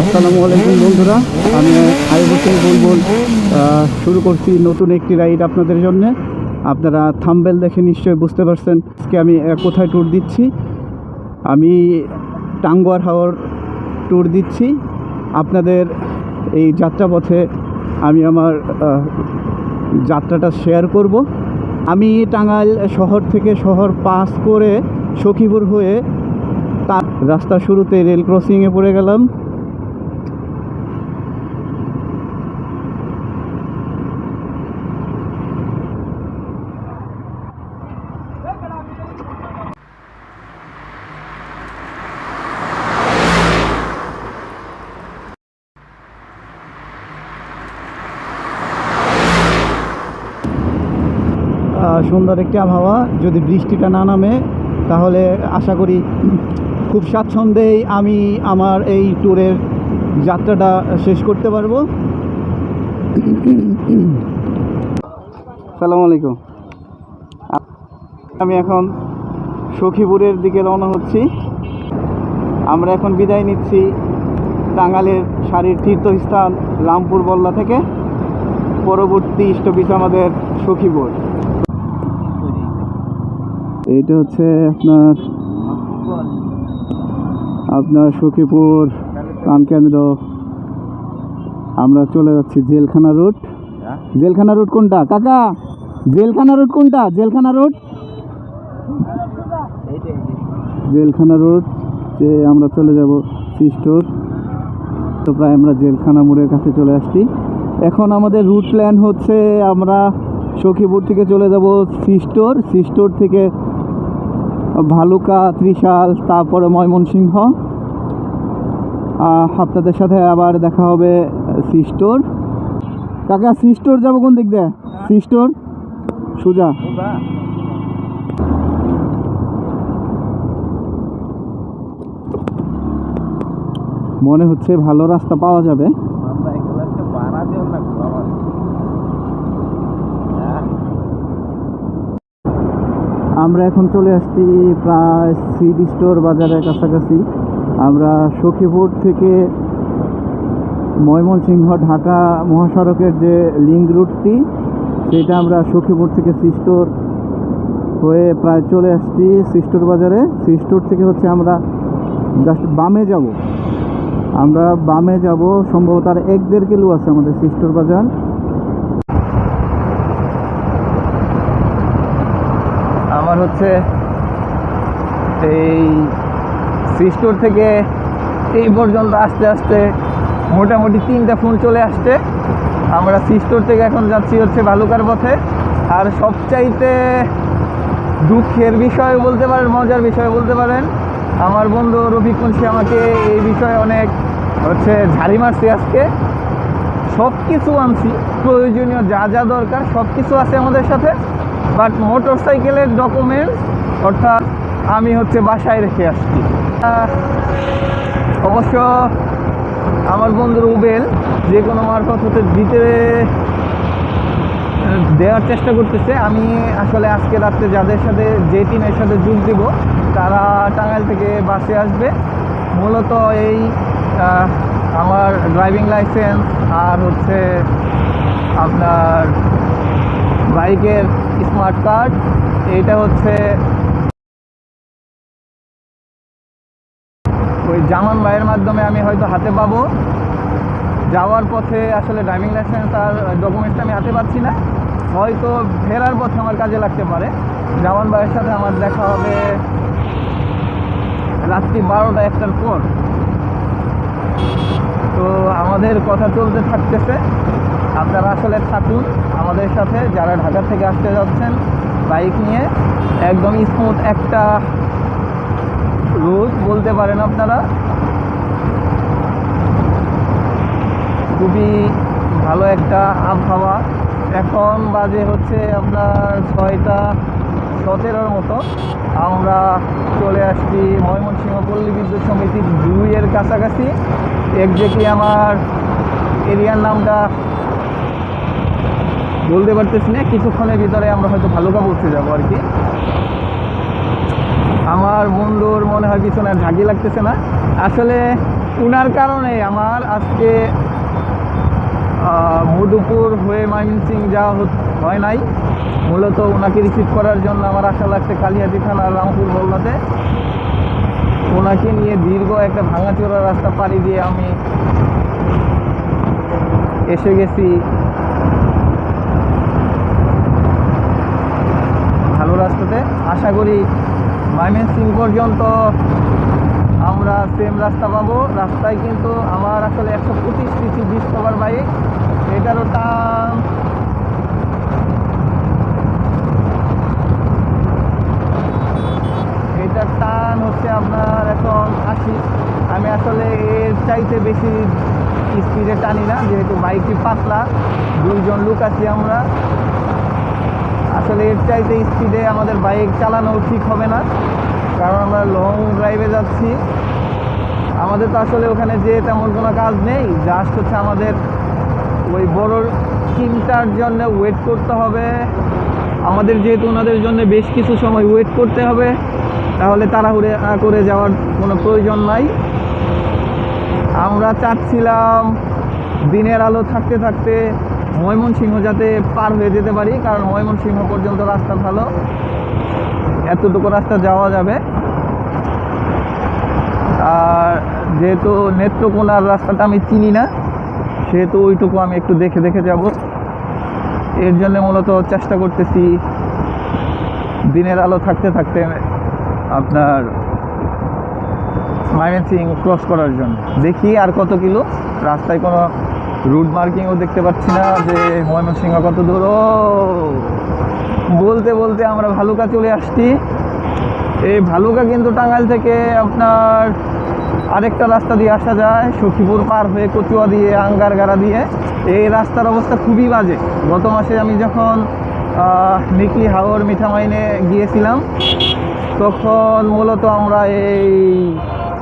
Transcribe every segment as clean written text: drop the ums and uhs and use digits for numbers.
আসসালামু আলাইকুম বন্ধুরা, আমি আইয়ুব হোসেন বুলবুল শুরু করছি নতুন একটি রাইড আপনাদের জন্য। আপনারা থাম্বনেল দেখে নিশ্চয়ই বুঝতে পারছেন আজকে আমি কোথায় ট্যুর দিচ্ছি। আমি টাঙ্গুয়ার হাওর ট্যুর দিচ্ছি। আপনাদের এই যাত্রাপথে আমি আমার যাত্রাটা শেয়ার করব। আমি টাঙ্গাইল শহর থেকে শহর পাস করে সখীপুর হয়ে তার রাস্তা শুরুতে রেল ক্রসিংয়ে পড়ে গেলাম। সুন্দর একটি আবহাওয়া, যদি বৃষ্টিটা না নামে তাহলে আশা করি খুব স্বাচ্ছন্দ্যেই আমি আমার এই ট্যুরের যাত্রাটা শেষ করতে পারবো। আসসালামু আলাইকুম। আমি এখন সখীপুরের দিকে রওনা হচ্ছি। আমরা এখন বিদায় নিচ্ছি টাঙ্গাইলের সারির তীর্থস্থান রামপুর বল্লা থেকে। পরবর্তী স্টপেজ আমাদের সখীপুর। এইটা হচ্ছে আপনার সখীপুর প্রাণকেন্দ্র। আমরা চলে যাচ্ছি জেলখানা রুট। জেলখানা রুট কোনটা কাকা? জেলখানা রুট কোনটা? জেলখানা রুট, জেলখানা রুট যে আমরা চলে যাব সি স্টোর। তো প্রায় আমরা জেলখানা মোড়ের কাছে চলে আসছি। এখন আমাদের রুট প্ল্যান হচ্ছে আমরা সখীপুর থেকে চলে যাব সি স্টোর, সি স্টোর থেকে ভালুকা, ত্রিশাল, তারপরে ময়মনসিংহ। আপনাদের সাথে আবার দেখা হবে সি স্টোর। কাকা সি স্টোর যাবো কোন দিক দিয়ে? সি স্টোর সোজা। মনে হচ্ছে ভালো রাস্তা পাওয়া যাবে। আমরা এখন চলে আসছি প্রায় সিড স্টোর বাজারের কাছাকাছি। আমরা সখীপুর থেকে ময়মনসিংহ ঢাকা মহাসড়কের যে লিঙ্ক রুটটি, সেটা আমরা সখীপুর থেকে সি স্টোর হয়ে প্রায় চলে আসছি সি স্টোর বাজারে। সি স্টোর থেকে হচ্ছে আমরা জাস্ট বামে যাব। আমরা বামে যাব, সম্ভবত আর 1-1.5 কিলো আছে আমাদের সি স্টোর বাজার। আমার হচ্ছে এই সি স্টোর থেকে এই পর্যন্ত আস্তে আস্তে মোটামুটি 3টা ফোন চলে আসছে। আমরা সি স্টোর থেকে এখন যাচ্ছি হচ্ছে ভালুকার পথে। আর সবচাইতে দুঃখের বিষয় বলতে পারেন, মজার বিষয় বলতে পারেন, আমার বন্ধু রফিক মুন্সি আমাকে এই বিষয়ে অনেক ঝাড়ি মারছে। আজকে সব কিছু আনছি, প্রয়োজনীয় যা যা দরকার সব কিছু আছে আমাদের সাথে, বাট মোটর সাইকেলের ডকুমেন্টস অর্থাৎ আমি বাসায় রেখে আসছি। অবশ্য আমার বন্ধু রুবেল যে কোনো মারফত দেওয়ার চেষ্টা করতেছে। আমি আসলে আজকে রাত্রে যাদের সাথে যে টিমের সাথে যোগ দিব তারা টাঙ্গাইল থেকে বাসে আসবে। মূলত এই আমার ড্রাইভিং লাইসেন্স আর আপনার বাইকের স্মার্ট কার্ড, এইটা ওই জামান ভাইয়ের মাধ্যমে আমি হয়তো হাতে পাবো। যাওয়ার পথে আসলে ড্রাইভিং লাইসেন্স আর ডকুমেন্টসটা আমি হাতে পাচ্ছি না, হয়তো ফেরার পথে আমার কাজে লাগতে পারে। জামান ভাইয়ের সাথে আমার দেখা হবে রাত্রি 12টা-1টার পর। তো আমাদের কথা চলতে থাকতেছে, আপনারা আসলে থাকুন আমাদের সাথে। যারা ঢাকা থেকে আসতে যাচ্ছেন বাইক নিয়ে, একদম স্মুথ একটা রোড বলতে পারেন আপনারা। খুবই ভালো একটা আবহাওয়া। এখন বাজে আপনার 6টা17 মতো। আমরা চলে আসছি ময়মনসিংহ পল্লী বিদ্যুৎ সমিতি 2-এর কাছাকাছি। এক্স্যাক্টলি আমার এরিয়ার নামটা বলতে পারতেছি না, কিছুক্ষণের ভিতরে আমরা হয়তো ভালুকা পৌঁছে যাবো আর কি। আমার বন্ধুর মনে হয় পিছনে আর ঝাঁকি লাগতেছে না। আসলে ওনার কারণে আমার আজকে মধুপুর হয়ে ময়মনসিংহ যাওয়া হয় নাই। মূলত ওনাকে রিসিভ করার জন্য আমার আশা লাগছে কালিহাতী থানার রামপুর মোল্লাতে। ওনাকে নিয়ে দীর্ঘ একটা ভাঙাচোরা রাস্তা পাড়ি দিয়ে আমি এসে গেছি ভালো রাস্তাতে। আশা করি ময়মনসিংহ পর্যন্ত আমরা সেম রাস্তা পাবো। রাস্তায় কিন্তু আমার আসলে 125 সিসি ডিসকভার বাইক, এটারও টান এটার টান হচ্ছে আপনার এখন 80। আমি আসলে এর চাইতে বেশি স্পিডে টানি না, যেহেতু বাইকটি পাতলা, 2 জন লোক আছি আমরা। আসলে এর চাইতে স্পিডে আমাদের বাইক চালানো ঠিক হবে না, কারণ আমরা লং ড্রাইভে যাচ্ছি। আমাদের তো আসলে ওখানে যে তেমন কোনো কাজ নেই, জাস্ট হচ্ছে আমাদের ওই বড় টিমটার জন্য ওয়েট করতে হবে। আমাদের যেহেতু ওনাদের জন্য বেশ কিছু সময় ওয়েট করতে হবে, তাহলে তাড়াহুড়ো করে যাওয়ার কোনো প্রয়োজন নাই। আমরা চাচ্ছিলাম দিনের আলো থাকতে থাকতে ময়মনসিংহ যাতে পার হয়ে যেতে পারি, কারণ ময়মনসিংহ পর্যন্ত রাস্তা ভালো, এতটুকু রাস্তা যাওয়া যাবে। আর যেহেতু নেত্রকোনার রাস্তাটা আমি চিনি না, সেহেতু ওইটুকু আমি একটু দেখে দেখে যাব। এর জন্য মূলত চেষ্টা করতেছি দিনের আলো থাকতে থাকতে আপনার ময়মনসিংহ ক্রস করার জন্য। দেখি আর কত কিলো। রাস্তায় কোনো রুট মার্কিংও দেখতে পাচ্ছি না যে ময়মনসিংহ কত দূর। বলতে বলতে আমরা ভালুকা চলে আসছি। এই ভালুকা কিন্তু টাঙ্গাইল থেকে আপনার আরেকটা রাস্তা দিয়ে আসা যায়, সখীপুর পার হয়ে কচুয়া দিয়ে আঙ্গারগাড়া দিয়ে। এই রাস্তার অবস্থা খুবই বাজে। গত মাসে আমি যখন নিকলি হাওর মিঠামাইনে গিয়েছিলাম, তখন মূলত আমরা এই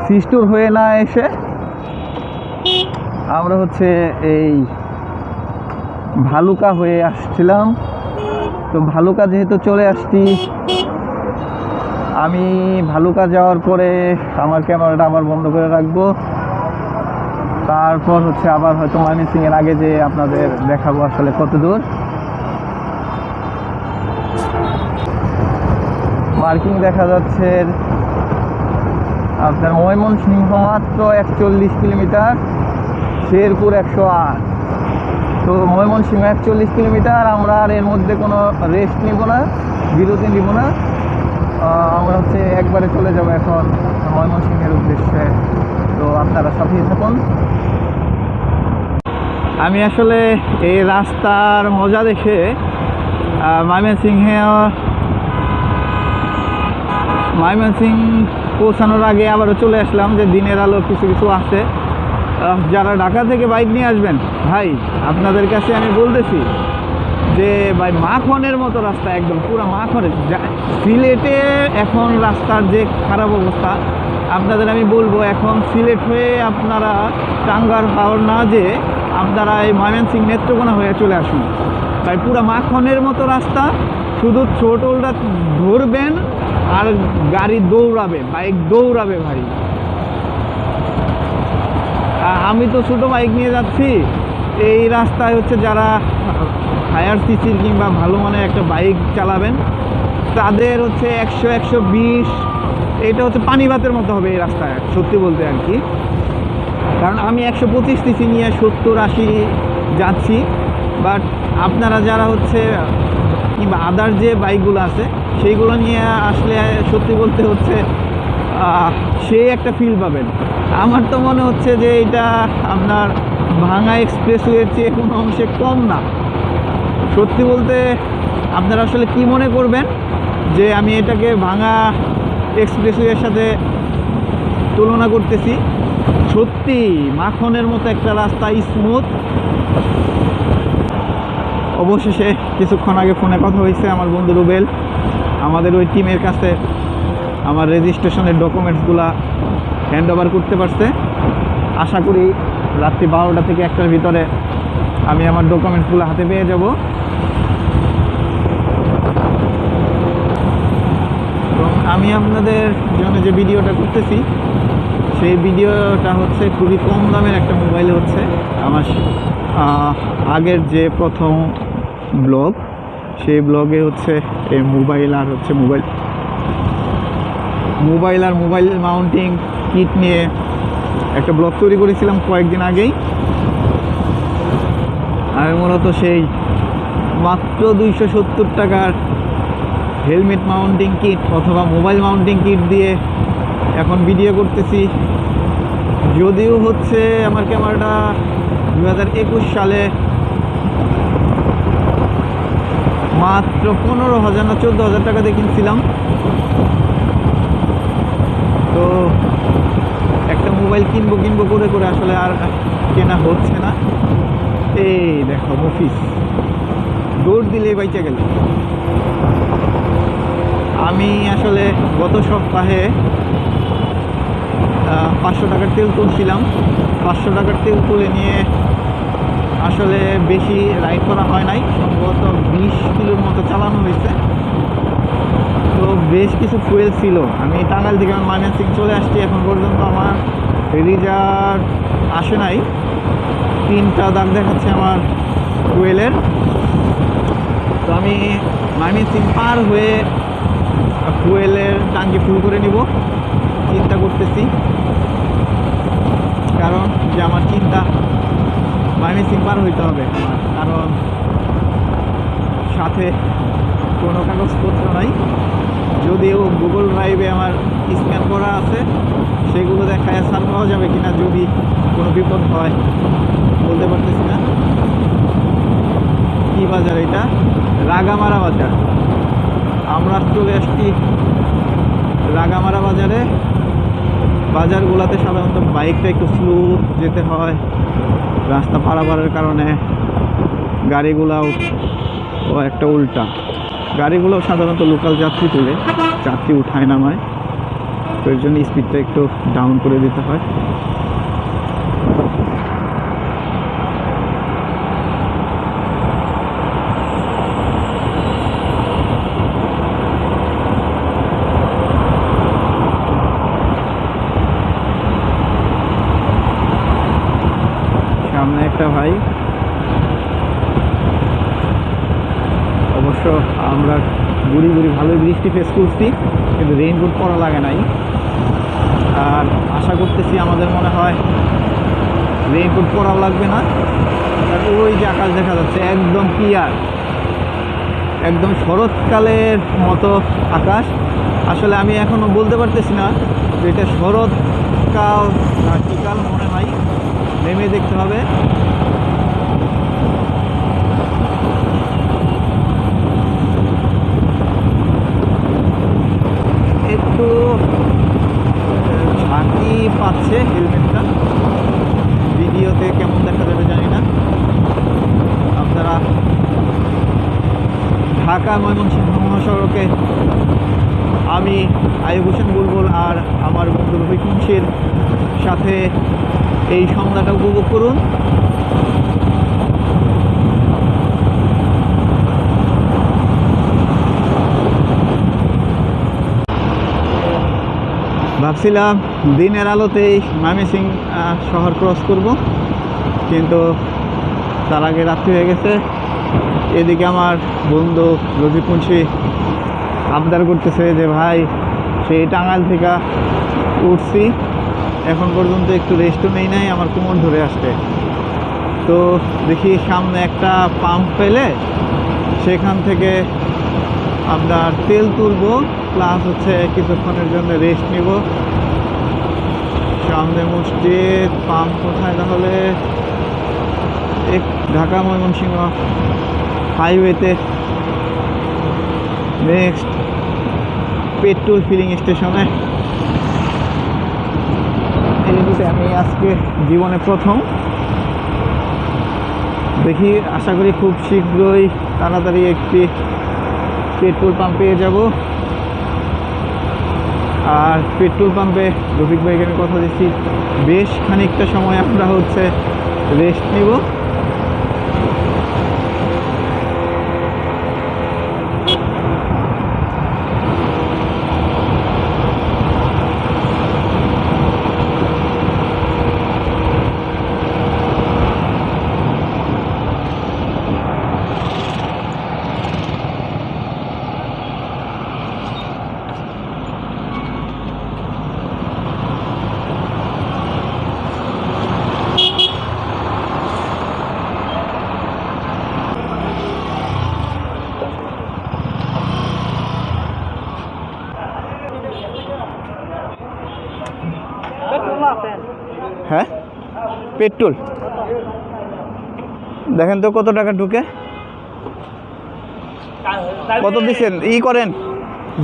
সিস্টুর হয়ে না এসে আমরা হচ্ছে এই ভালুকা হয়ে আসছিলাম। তো ভালুকা যেহেতু চলে আসছি, আমি ভালুকা যাওয়ার পরে আমার ক্যামেরাটা আবার বন্ধ করে রাখবো। তারপর হচ্ছে আবার হয়তো ময়মনসিংহের আগে যে আপনাদের দেখাবো আসলে কত দূর। মার্কিং দেখা যাচ্ছে আপনার ময়মনসিংহ মাত্র 41 কিলোমিটার, শেরপুর 108। তো ময়মনসিংহ 41 কিলোমিটার। আমরা আর এর মধ্যে কোনো রেস্ট নিব না, বিরতি নিব না। আমরা হচ্ছে একবারে চলে যাব এখন ময়মনসিংহের উদ্দেশ্যে। তো আপনারা সাথেই থাকুন। আমি আসলে এই রাস্তার মজা দেখে ময়মনসিংহ পৌঁছানোর আগে আবারও চলে আসলাম যে দিনের আলো কিছু কিছু আছে। যারা ঢাকা থেকে বাইক নিয়ে আসবেন ভাই, আপনাদের কাছে আমি বলতেছি যে ভাই মাখনের মতো রাস্তা, একদম পুরো মাখনের। সিলেটে এখন রাস্তার যে খারাপ অবস্থা, আপনাদের আমি বলবো এখন সিলেট হয়ে আপনারা টাঙ্গার হাওর না যে আপনারা এই ময়মনসিংহ নেত্রকোনা হয়ে চলে আসুন। তাই পুরো মাখনের মতো রাস্তা, শুধু ছোটলটা ধরবেন আর গাড়ি দৌড়াবে, বাইক দৌড়াবে ভাই। আমি তো ছোটো বাইক নিয়ে যাচ্ছি। এই রাস্তায় হচ্ছে যারা হায়ার সিসির কিংবা ভালো মানের একটা বাইক চালাবেন, তাদের হচ্ছে 100, 120, এটা হচ্ছে পানি ভাতের মতো হবে এই রাস্তায়, সত্যি বলতে আর কি। কারণ আমি 125 সিসি নিয়ে 70-80 যাচ্ছি। বাট আপনারা যারা হচ্ছে কিংবা আদার যে বাইকগুলো আছে সেইগুলো নিয়ে আসলে সত্যি বলতে হচ্ছে সেই একটা ফিল পাবেন। আমার তো মনে হচ্ছে যে এটা আপনার ভাঙা এক্সপ্রেসওয়ের চেয়ে কোনো অংশে কম না। সত্যি বলতে আপনারা আসলে কি মনে করবেন যে আমি এটাকে ভাঙা এক্সপ্রেসওয়ের সাথে তুলনা করতেছি? সত্যি মাখনের মতো একটা রাস্তা, স্মুথ। অবশেষে কিছুক্ষণ আগে ফোনে কথা হয়েছে আমার বন্ধু রুবেল, আমাদের ওই টিমের কাছে আমার রেজিস্ট্রেশনের ডকুমেন্টসগুলা হ্যান্ড ওভার করতে পারছে। আশা করি রাত্রি 12টা থেকে 1টার ভিতরে আমি আমার ডকুমেন্টসগুলো হাতে পেয়ে যাব। তো এবং আমি আপনাদের জন্য যে ভিডিওটা করতেছি সেই ভিডিওটা হচ্ছে খুবই কম দামের একটা মোবাইলে হচ্ছে আমার আগের যে প্রথম ব্লগ, সেই ব্লগে হচ্ছে এই মোবাইল আর হচ্ছে মোবাইল মাউন্টিং কিট নিয়ে একটা ব্লগ তৈরি করেছিলাম কয়েকদিন আগেই। আমি মূলত সেই মাত্র 270 টাকার হেলমেট মাউন্টিং কিট অথবা মোবাইল মাউন্টিং কিট দিয়ে এখন ভিডিও করতেছি। যদিও হচ্ছে আমার ক্যামেরাটা 2021 সালে মাত্র 15,000 না 14,000 টাকা দিয়ে কিনছিলাম। তো একটা মোবাইল কিনবো করে আসলে আর কেনা হচ্ছে না। এই দেখো অফিস দৌড় দিলেই বাইচে গেল। আমি আসলে গত সপ্তাহে 500 টাকার তেল তুলছিলাম। 500 টাকার তেল তুলে নিয়ে আসলে বেশি রাইড করা হয় নাই, সম্ভবত 20 কিলোর মতো চালানো হয়েছে। তো বেশ কিছু ফুয়েল ছিল। আমি টাঙ্গাইল থেকে ময়মনসিং চলে আসছি, এখন পর্যন্ত আমার রিজার্ভ আসে নাই। 3টা দাগ দেখাচ্ছে আমার ফুয়েলের। তো আমি ময়মনসিং পার হয়ে ফুয়েলের ট্যাঙ্কি ফুল করে নিব চিন্তা করতেছি। কারণ যে আমার চিন্তা ময়মনসিং পার হইতে হবে আমার, কারণ সাথে কোনো কাগজপত্র নাই। যদিও গুগল ড্রাইভে আমার স্ক্যান করা আছে, সেগুলো দেখায় ছাড় পাওয়া যাবে কিনা যদি কোনো বিপদ হয় বলতে পারতেছি না। কি বাজার এটা? রাগামারা বাজার। আমরা চলে আসছি রাগামারা বাজারে। বাজারগুলোতে সাধারণত বাইকটা একটু স্লো যেতে হয়, রাস্তা পারাপারের কারণে। গাড়িগুলাও একটা উল্টা, গাড়িগুলো সাধারণত লোকাল যাত্রী তুলে, যাত্রী উঠায় নামায়। তো এর জন্য স্পিডটা একটু ডাউন করে দিতে হয়। সামনে একটা ভাই, অবশ্য আমরা ঘুরি ভালোই বৃষ্টি ফেস করছি, কিন্তু রেইনকোট পরা লাগে নাই। আর আশা করতেছি আমাদের মনে হয় রেইনকোট পরাও লাগবে না। আর ওই যে আকাশ দেখা যাচ্ছে একদম ক্লিয়ার, একদম শরৎকালের মতো আকাশ। আসলে আমি এখনও বলতে পারতেছি না যে এটা শরৎকাল না কী কাল, মনে হয় নেমে দেখতে হবে। একটু ঝাঁকি পাচ্ছে হেলমেটটা, ভিডিওতে কেমন দেখা যাবে জানি না। আপনারা ঢাকা ময়মনসিংহ মহাসড়কে আমি আইয়ুব হোসেন বুলবুল আর আমার বন্ধু রফিক মুন্সির সাথে এই সন্ধ্যাটা উপভোগ করুন। ভাবছিলাম দিনের আলোতেই ময়মনসিংহ শহর ক্রস করব, কিন্তু তার আগে রাত্রি হয়ে গেছে। এদিকে আমার বন্ধু রফিক মুন্সি আবদার করতেছে যে ভাই সেই টাঙ্গাইল থেকে উঠছি, এখন পর্যন্ত একটু রেস্টও নেই নাই, আমার কোমর ধরে আসছে। তো দেখি সামনে একটা পাম্প পেলে সেখান থেকে আপনার তেল তুলবো, প্লাস হচ্ছে কিছুক্ষণের জন্য রেস্ট নিব। সামনে মসজিদ, পাম্প কোথায় তাহলে? ঢাকা ময়মনসিংহ হাইওয়েতে নেক্সট পেট্রোল ফিলিং স্টেশনে। এই রুটে আমি আজকে জীবনে প্রথম। দেখি, আশা করি খুব শীঘ্রই তাড়াতাড়ি একটি পেট্রোল পাম্প পেয়ে যাব। আর পেট্রোল পাম্পে রফিক ভাইকে আমি কথা দিচ্ছি বেশ খানিকটা সময় আমরা হচ্ছে রেস্ট নিব। পেট্রোল দেখেন তো কত টাকা ঢুকে, কত দিচ্ছেন ই করেন,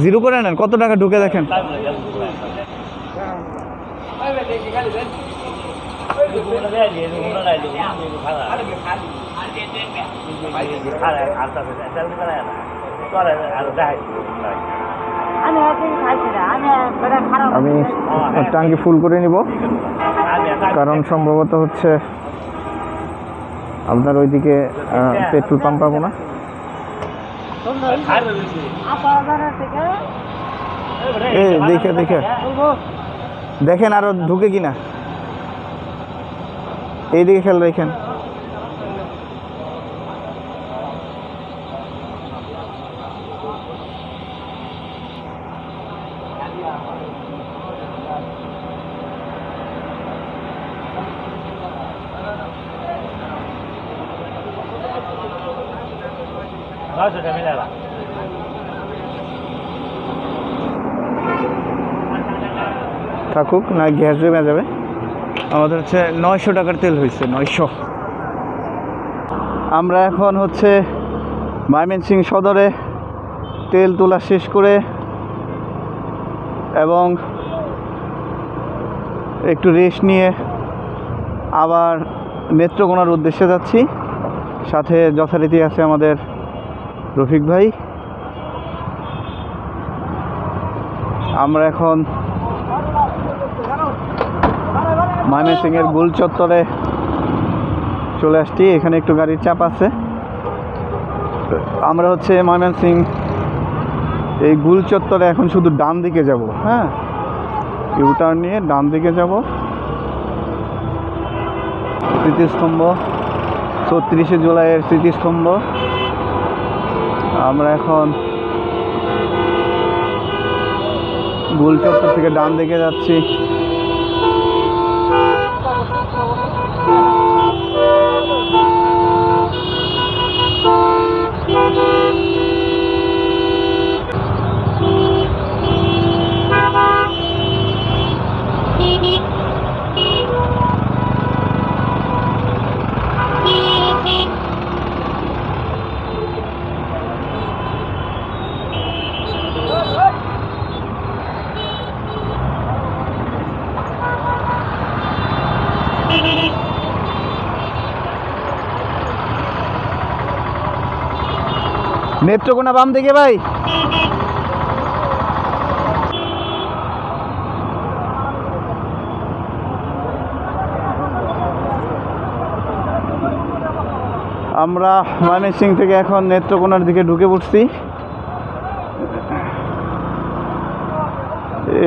জিরো করে নেন, কত টাকা ঢুকে দেখেন। আমি ট্যাঙ্কি ফুল করে নিব, কারণ সম্ভবত হচ্ছে আপনার ওইদিকে পেট্রোল পাম্প পাবো না। দেখে দেখে দেখেন আরো ঢুকে কিনা, এইদিকে খেয়াল রাখেন। থাকুক না, গ্যাস জমে যাবে। আমাদের হচ্ছে 900 টাকার তেল হয়েছে, 900। আমরা এখন হচ্ছে ময়মনসিংহ সদরে তেল তোলা শেষ করে এবং একটু রেস্ট নিয়ে আবার নেত্রকোনার উদ্দেশ্যে যাচ্ছি। সাথে যথারীতি আছে আমাদের রফিক ভাই। আমরা এখন ময়মনসিংহের গোল চত্বরে চলে আসছি। এখানে একটু গাড়ির চাপ আছে। আমরা হচ্ছে ময়মনসিংহ এই গোল চত্বরে এখন শুধু ডান দিকে যাব, হ্যাঁ, ইউটার্ন নিয়ে ডান দিকে যাব। স্মৃতিস্তম্ভ, 34শে জুলাইয়ের স্মৃতিস্তম্ভ। আমরা এখন গোল চত্বর থেকে ডান দিকে যাচ্ছি। নেত্রকোনা বাম দিকে ভাই। আমরা ময়মনসিংহ থেকে এখন নেত্রকোনার দিকে ঢুকে পড়ছি।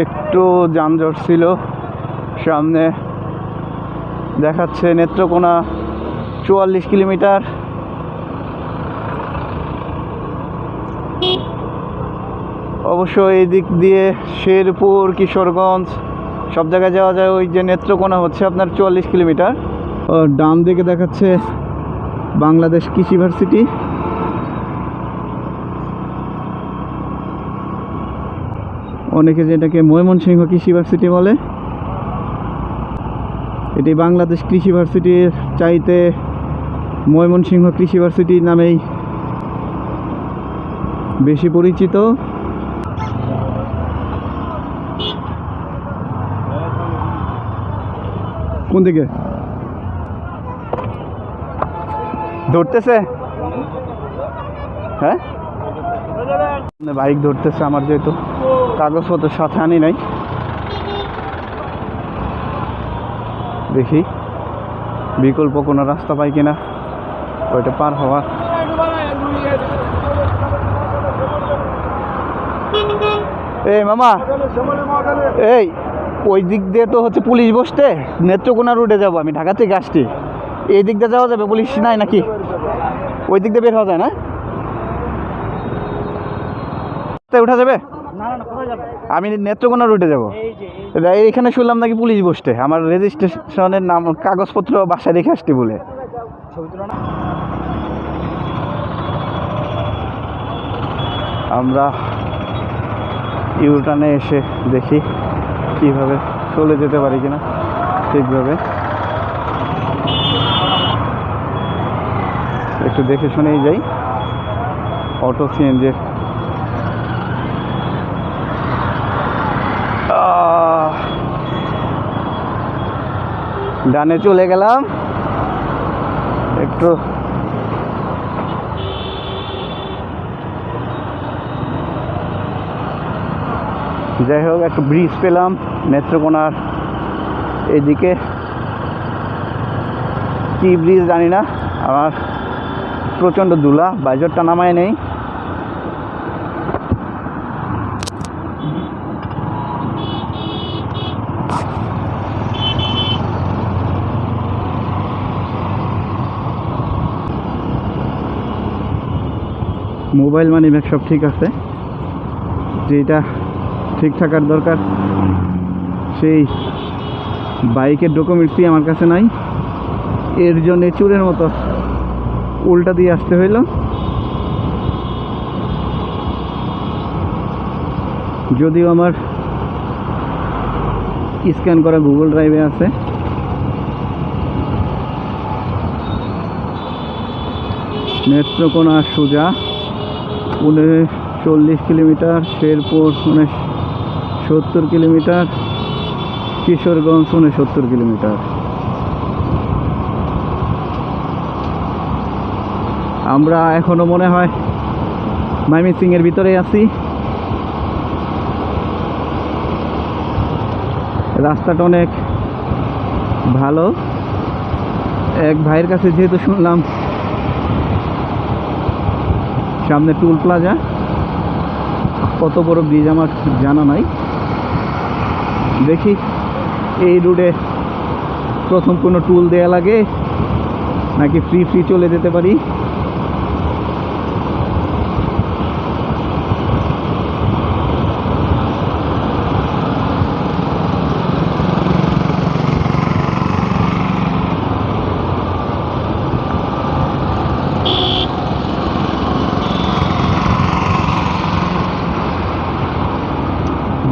একটু যানজট ছিল, সামনে দেখাচ্ছে নেত্রকোনা 44 কিলোমিটার। অবশ্য এই দিক দিয়ে শেরপুর, কিশোরগঞ্জ সব জায়গায় যাওয়া যায়। ওই যে নেত্রকোনা হচ্ছে আপনার 44 কিলোমিটার। ডান দিকে দেখাচ্ছে বাংলাদেশ কৃষি ভার্সিটি। অনেকে যেটাকে ময়মনসিংহ কৃষি ভার্সিটি বলে। এটি বাংলাদেশ কৃষি ভার্সিটির চাইতে ময়মনসিংহ কৃষি ভার্সিটি নামেই বেশি পরিচিত। কোন দিকে ধরতেছে? হ্যাঁ, বাইক ধরতেছে। আমার যেহেতু কাগজপত্র সাথে আনি নাই, দেখি বিকল্প কোনো রাস্তা পাই কিনা ওইটা পার হওয়ার। এই মামা, এই ওই দিক দিয়ে তো হচ্ছে পুলিশ বসতে, নেত্রকোনা রুটে যাব আমি, ঢাকা থেকে আসছি। এই দিক দিয়ে যাওয়া যাবে? পুলিশ নাই নাকি? ওই দিক দিয়ে বের হওয়া যায় না? উঠা যাবে? আমি নেত্রকোনা রুটে যাব। এইখানে শুনলাম নাকি পুলিশ বসতে, আমার রেজিস্ট্রেশনের নাম কাগজপত্র বাসায় রেখে আসতে বলে। আমরা ইউটার্নে এসে দেখি কিভাবে চলে যেতে পারি কিনা ঠিকভাবে। একটু দেখে শুনেই যাই। অটো সিএনজির ডানে চলে গেলাম একটু। যাই হোক, একটু ব্রিজ পেলাম নেত্রকোনার এদিকে। কি ব্রিজ জানি না, আমার প্রচণ্ড ধুলা, বাইজরটা নামায় নেই। মোবাইল মানি ব্যাগ সব ঠিক আছে, যেটা ঠিক থাকার দরকার সেই বাইকের ডকুমেন্টসই আমার কাছে নাই। এর জন্য চুরের মতো উল্টা দিয়ে আসতে হইল। যদিও আমার স্ক্যান করা গুগল ড্রাইভে আছে। নেত্রকোনা সোজা 39 kilometre, Sherpur 70 kilometre, Kishoreganj 69 kilometre. আমরা এখনো মনে হয় ময়মনসিংহের ভিতরেই আছি। রাস্তাটা অনেক ভালো। এক ভাইয়ের কাছে যেহেতু শুনলাম সামনে টুল প্লাজা, কত বড় ব্রিজ আমার জানা নাই। দেখি এই রুটে প্রথম কোনো টুল দেয়া লাগে নাকি ফ্রি চলে যেতে পারি।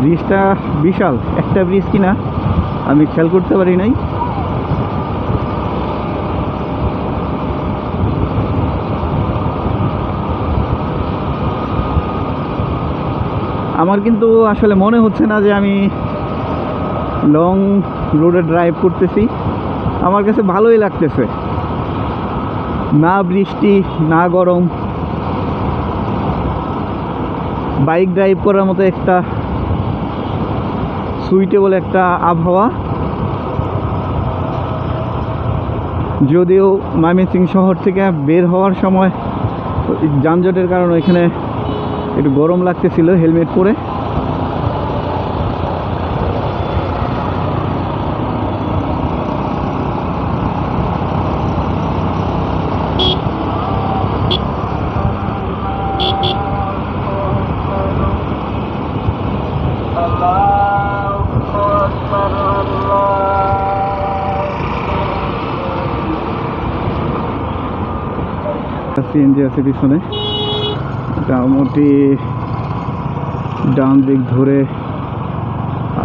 ব্রিজটা বিশাল একটা ব্রিজ কিনা আমি খেয়াল করতে পারি নাই। আমার কিন্তু আসলে মনে হচ্ছে না যে আমি লং রোডে ড্রাইভ করতেছি। আমার কাছে ভালোই লাগতেছে, না বৃষ্টি না গরম, বাইক ড্রাইভ করার মতো একটা সুইটেবল একটা আবহাওয়া। যদিও ময়মনসিংহ শহর থেকে বের হওয়ার সময় যানজটের কারণে এখানে একটু গরম লাগতেছিল হেলমেট পরে। সিএনজি আছে পিছনে, মোটামুটি ডান দিক ধরে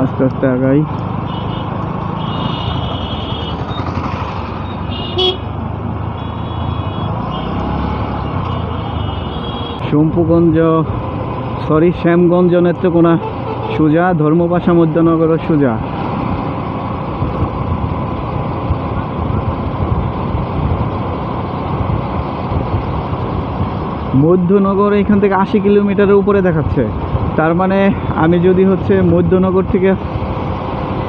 আস্তে আস্তে আগাই। শ্যামগঞ্জ নেত্রকোনা সোজা, ধর্মপাশা মধ্যনগর সোজা। মধ্যনগর এখান থেকে 80 কিলোমিটারের উপরে দেখাচ্ছে। তার মানে আমি যদি মধ্যনগর থেকে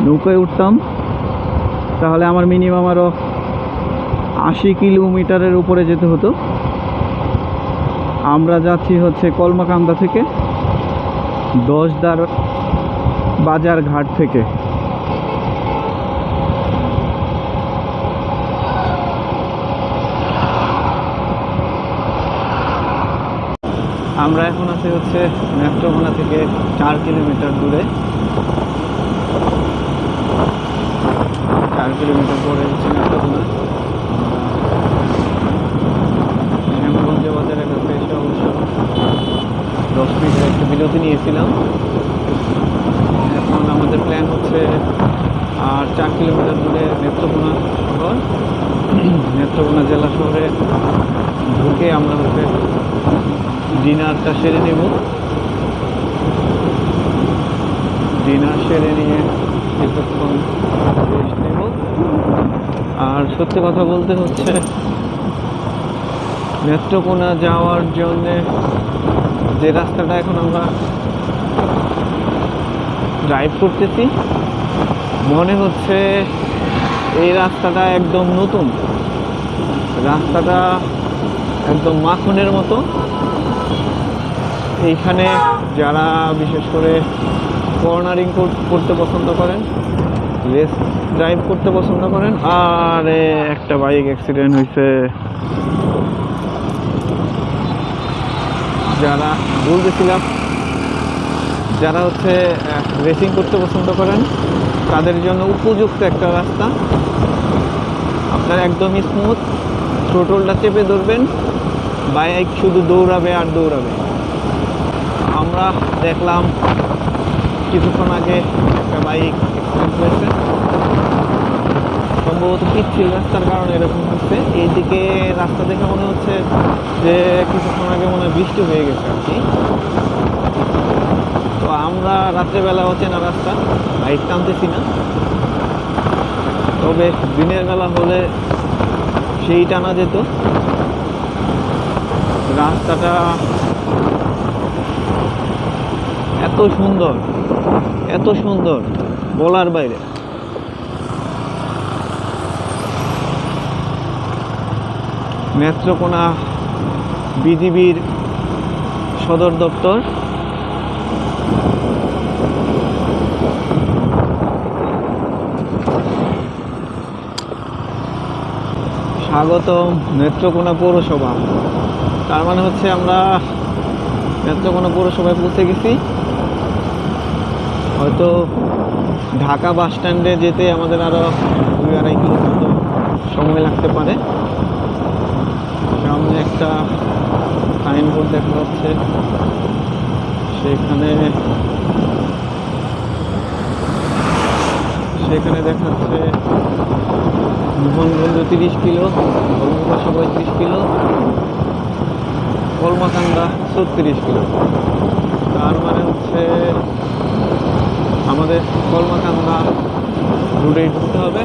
নৌকায় উঠতাম তাহলে আমার মিনিমাম আরও 80 কিলোমিটারের উপরে যেতে হতো। আমরা যাচ্ছি কলমাকান্দা থেকে, 10দার বাজার ঘাট থেকে। আমরা এখন আছি নেত্রকোনা থেকে 4 কিলোমিটার দূরে। 4 কিলোমিটার পরে নেত্রকোনা। হেমগঞ্জ বাজারের কাছে এসে অবশ্য 10 মিনিটের একটা বিরতি নিয়েছিলাম। এখন আমাদের প্ল্যান আর 4 কিলোমিটার দূরে নেত্রকোনা শহর। নেত্রকোনা জেলা শহরে থেকে আমরা হচ্ছে ডিনারটা সেরে নেব। ডিনার সেরে নিয়ে কিছুক্ষণ রেস্ট নেব। আর সত্যি কথা বলতে হচ্ছে নেত্রকোনা যাওয়ার জন্যে যে রাস্তাটা এখন আমরা ড্রাইভ করতেছি, মনে হচ্ছে এই রাস্তাটা একদম নতুন, রাস্তাটা একদম মাখনের মতো। এইখানে যারা বিশেষ করে কর্নারিং করতে পছন্দ করেন, রেস ড্রাইভ করতে পছন্দ করেন। আর একটা বাইক অ্যাক্সিডেন্ট হয়েছে। যারা বলতেছিলাম যারা হচ্ছে রেসিং করতে পছন্দ করেন তাদের জন্য উপযুক্ত একটা রাস্তা। আপনার একদমই স্মুথ, থ্রোটলটা চেপে ধরবেন, বাইক শুধু দৌড়াবে আর দৌড়াবে। আমরা দেখলাম কিছুক্ষণ আগে একটা বাইক অ্যাক্সিডেন্ট হয়েছে, সম্ভবত পিচ্ছিল রাস্তার কারণে এরকম হচ্ছে। এইদিকে রাস্তা দেখে মনে হচ্ছে যে কিছুক্ষণ আগে মনে হয় বৃষ্টি হয়ে গেছে আর কি। তো আমরা রাত্রেবেলা অচেনা রাস্তা, বাইক টানতেছি না, তবে দিনের বেলা হলে সেই টানা যেত। রাস্তাটা এত সুন্দর, এত সুন্দর, বলার বাইরে। নেত্রকোনা বিজিবির সদর দপ্তর। স্বাগতম নেত্রকোনা পৌরসভা। তার মানে হচ্ছে আমরা নেত্রকোনা পৌরসভায় পৌঁছে গেছি। হয়তো ঢাকা বাস স্ট্যান্ডে যেতে আমাদের আরও 2-2.5 কিলো মতো সময় লাগতে পারে। সামনে একটা সাইনবোর্ড দেখা যাচ্ছে, সেখানে দেখাচ্ছে Mohanganj 30 kilo, Dharmapasha 35 kilo, Kalmakanda 36 kilo. তার মানে হচ্ছে আমাদের কলমাকান্দা রোডেই ঢুকতে হবে।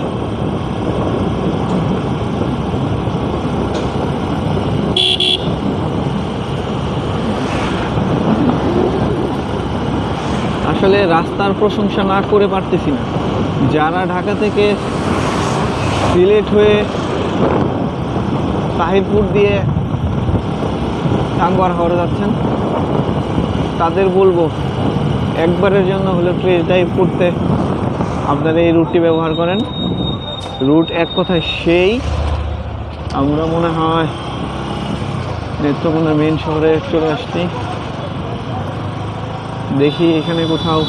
আসলে রাস্তার প্রশংসা না করে পারতেছি না। যারা ঢাকা থেকে সিলেট হয়ে তাহিরপুর দিয়ে টাঙ্গুয়ার হাওড়ে যাচ্ছেন, তাদের বলবো একবারের জন্য হলে ট্রেন ড্রাইভ করতে আপনারা এই রুটটি ব্যবহার করেন। রুট এক কথায় সেই। আমরা মনে হয় নেত্রকোনা মেন শহরে চলে আসছি। দেখি এখানে কোথাও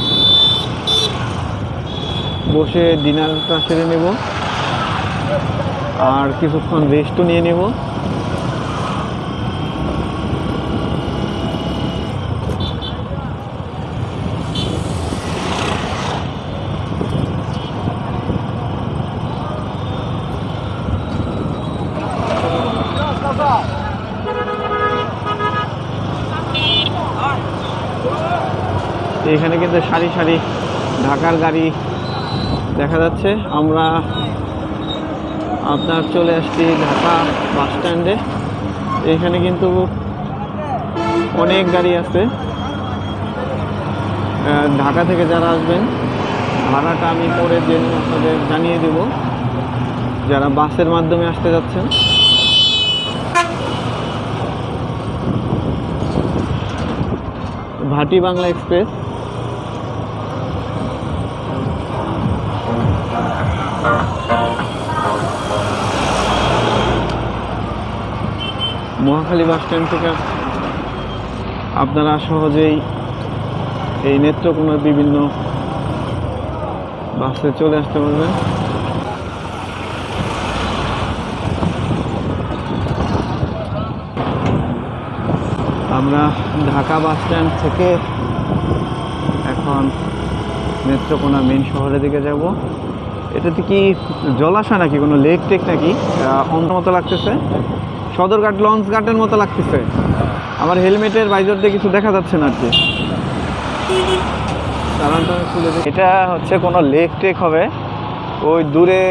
বসে ডিনারটা সেরে নেব আর কিছুক্ষণ রেস্টও নিয়ে নেব। এখানে কিন্তু সারি সারি ঢাকার গাড়ি দেখা যাচ্ছে। আমরা আপনার চলে আসছি ঢাকা বাস স্ট্যান্ডে। এখানে কিন্তু অনেক গাড়ি আছে। ঢাকা থেকে যারা আসবেন ভাড়াটা আমি পরে আপনাদের জানিয়ে দেব, যারা বাসের মাধ্যমে আসতে যাচ্ছেন। ভাটি Bangla express. Mohakhali bus stand থেকে আপনারা সহজেই এই নেত্রকোনার বিভিন্ন বাসে চলে আসতে পারবেন। আমরা ঢাকা বাস স্ট্যান্ড থেকে এখন নেত্রকোনা মেন শহরের দিকে যাব। এটাতে কি জলাশয় নাকি কোনো লেক টেক নাকি অন্য মতো লাগতেছে। সদরঘাট লঞ্চ ঘাটের মতো লাগতেছে। আমার হেলমেটের বাইজর দিয়ে কিছু দেখা যাচ্ছে না আর কি। চালানটা আমি খুলে দিই। এটা হচ্ছে কোনো লেক টেক হবে ওই দূরে।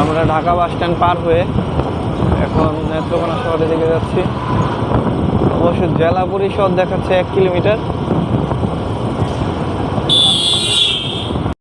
আমরা ঢাকা বাস স্ট্যান্ড পার হয়ে এখন নেত্রকোনা শহরের দিকে যাচ্ছি। অবশ্য জেলা পরিষদ দেখাচ্ছে 1 কিলোমিটার,